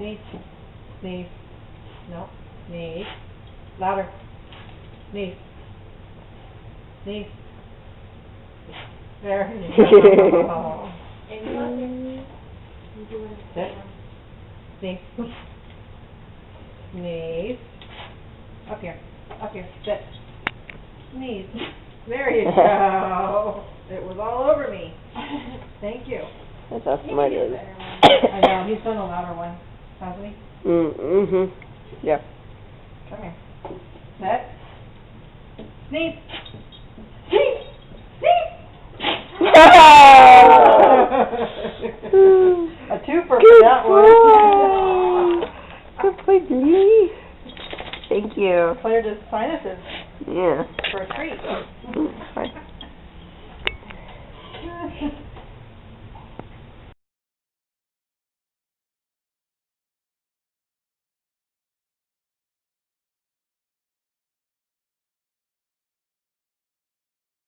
Sneeze. Sneeze. No. Sneeze. Louder. Sneeze. Sneeze. There you go. Sit. Sneeze. Sneeze. Up here. Up here. Sit. Sneeze. There you go. It was all over me. Thank you. That's how smart he is. I know, he's done a louder one, hasn't he? Mm-hmm. Yeah. Come here. Set. Sneeze. Sneeze. Sneeze. A twofer for Good that boy. one. Good boy, Lee. Thank you. Cleared his sinuses Yeah. for a treat. Fine.